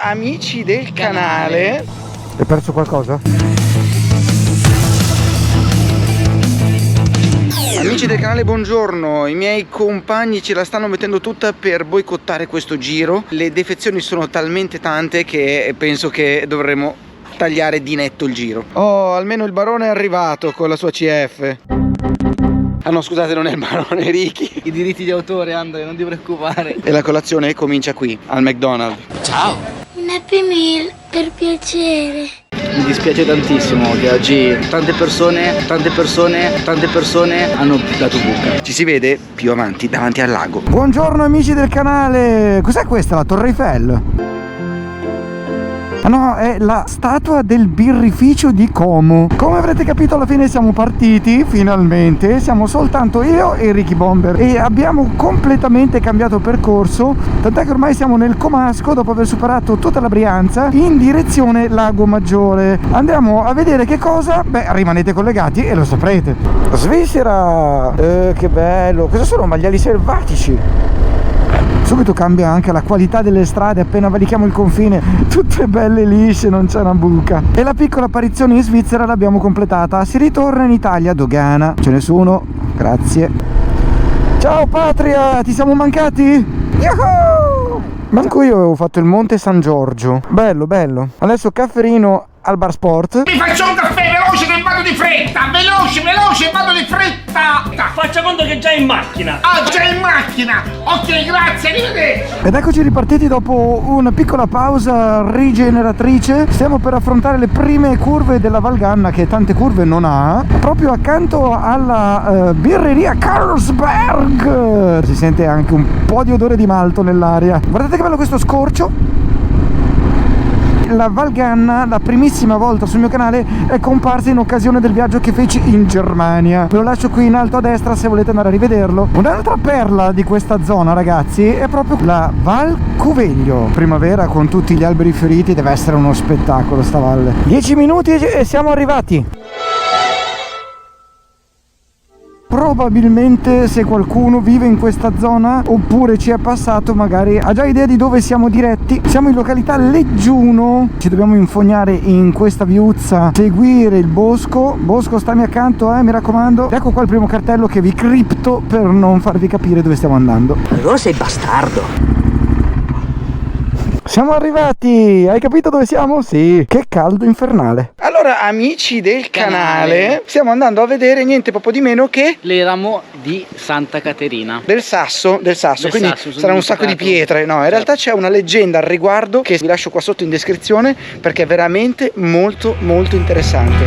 Amici del canale. Hai perso qualcosa? Amici del canale, buongiorno. I miei compagni ce la stanno mettendo tutta per boicottare questo giro. Le defezioni sono talmente tante che penso che dovremo tagliare di netto il giro. Oh, almeno il barone è arrivato con la sua CF. Ah no, scusate, non è il barone, Ricky. I diritti di autore, Andre, non ti preoccupare. E la colazione comincia qui, al McDonald's. Ciao. Un Happy Meal, per piacere. Mi dispiace tantissimo che oggi tante persone hanno dato buca. Ci si vede più avanti, davanti al lago. Buongiorno amici del canale. Cos'è questa? La Torre Eiffel? Ah no, è la statua del birrificio di Como. Come avrete capito, alla fine siamo partiti, finalmente. Siamo soltanto io e Ricky Bomber e abbiamo completamente cambiato percorso, tant'è che ormai siamo nel Comasco dopo aver superato tutta la Brianza in direzione Lago Maggiore. Andiamo a vedere che cosa. Beh, rimanete collegati e lo saprete. Svizzera, che bello. Cosa sono maiali selvatici? Subito cambia anche la qualità delle strade appena valichiamo il confine, tutte belle lisce, non c'è una buca. E la piccola apparizione in Svizzera l'abbiamo completata, si ritorna in Italia, dogana. C'è nessuno? Grazie. Ciao patria, ti siamo mancati? Yahoo! Manco io avevo fatto il Monte San Giorgio. Bello, bello. Adesso cafferino al bar sport. Mi faccio un caffè veloce che vado di fretta! Veloce, vado di fretta! Faccia conto che è già in macchina. Ah, già in macchina! Ok, grazie, arrivederci! Ed eccoci ripartiti dopo una piccola pausa rigeneratrice. Stiamo per affrontare le prime curve della Valganna, che tante curve non ha, proprio accanto alla birreria Carlsberg. Si sente anche un po' di odore di malto nell'aria. Guardate che bello questo scorcio. La Valganna, la primissima volta sul mio canale, è comparsa in occasione del viaggio che feci in Germania. Ve lo lascio qui in alto a destra se volete andare a rivederlo. Un'altra perla di questa zona, ragazzi, è proprio la Val Cuveglio. Primavera con tutti gli alberi fioriti, deve essere uno spettacolo sta valle. 10 minuti e siamo arrivati. Probabilmente, se qualcuno vive in questa zona oppure ci è passato, magari ha già idea di dove siamo diretti. Siamo in località Leggiuno, ci dobbiamo infognare in questa viuzza, seguire il bosco. Bosco, stammi accanto, mi raccomando. Ecco qua il primo cartello che vi cripto per non farvi capire dove stiamo andando. Allora sei bastardo. Siamo arrivati, hai capito dove siamo? Sì, che caldo infernale. Allora, amici del canale, stiamo andando a vedere niente poco di meno che L'eramo di Santa Caterina. del sasso, quindi Sasso, sono sarà un sacco di dimenticato. pietre. No, in realtà c'è una leggenda al riguardo che vi lascio qua sotto in descrizione, perché è veramente molto molto interessante.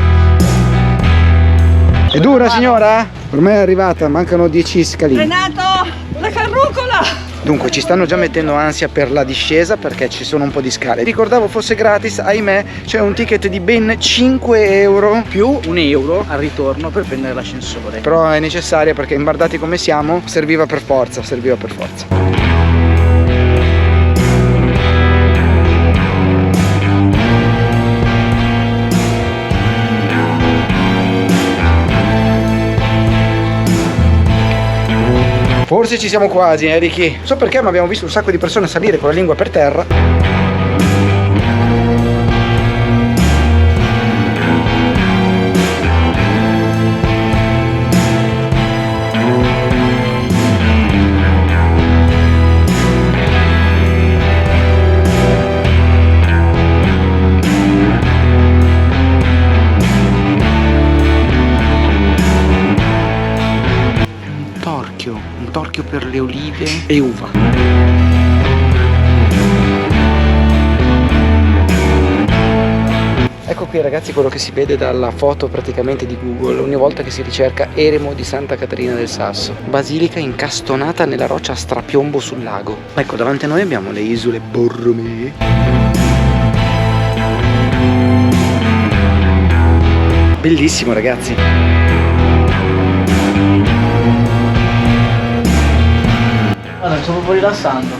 È dura, signora? Per me è arrivata, mancano 10 scalini. Renato, la carrucola! Dunque ci stanno già mettendo ansia per la discesa perché ci sono un po' di scale. Ricordavo fosse gratis, ahimè c'è un ticket di ben 5 euro. Più un euro al ritorno per prendere l'ascensore. Però è necessaria perché imbardati come siamo serviva per forza. Forse ci siamo quasi, Ricky. Non so perché, ma abbiamo visto un sacco di persone salire con la lingua per terra. Un torchio per le olive e uva. Ecco qui, ragazzi, quello che si vede dalla foto praticamente di Google ogni volta che si ricerca eremo di Santa Caterina del Sasso. Basilica incastonata nella roccia a strapiombo sul lago. Ecco, davanti a noi abbiamo le isole Borromee. Bellissimo, ragazzi. Guarda, mi sto proprio rilassando.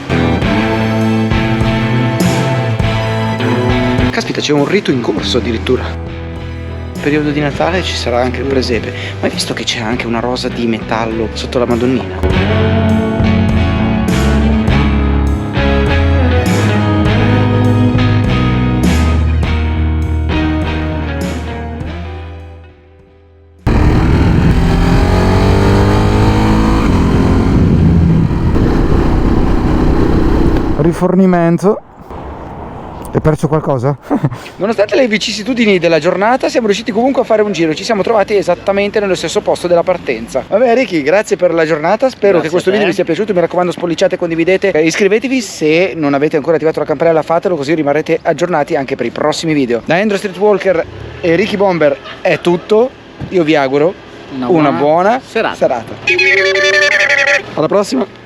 Caspita, c'è un rito in corso addirittura. Periodo di Natale ci sarà anche il presepe. Ma hai visto che c'è anche una rosa di metallo sotto la Madonnina? rifornimento. Hai perso qualcosa? Nonostante le vicissitudini della giornata siamo riusciti comunque a fare un giro, ci siamo trovati esattamente nello stesso posto della partenza. Vabbè Ricky, grazie per la giornata, spero che questo video vi sia piaciuto, mi raccomando spolliciate, condividete, iscrivetevi, se non avete ancora attivato la campanella fatelo, così rimarrete aggiornati anche per i prossimi video. Da Andrew Streetwalker e Ricky Bomber è tutto, io vi auguro una buona serata. Alla prossima!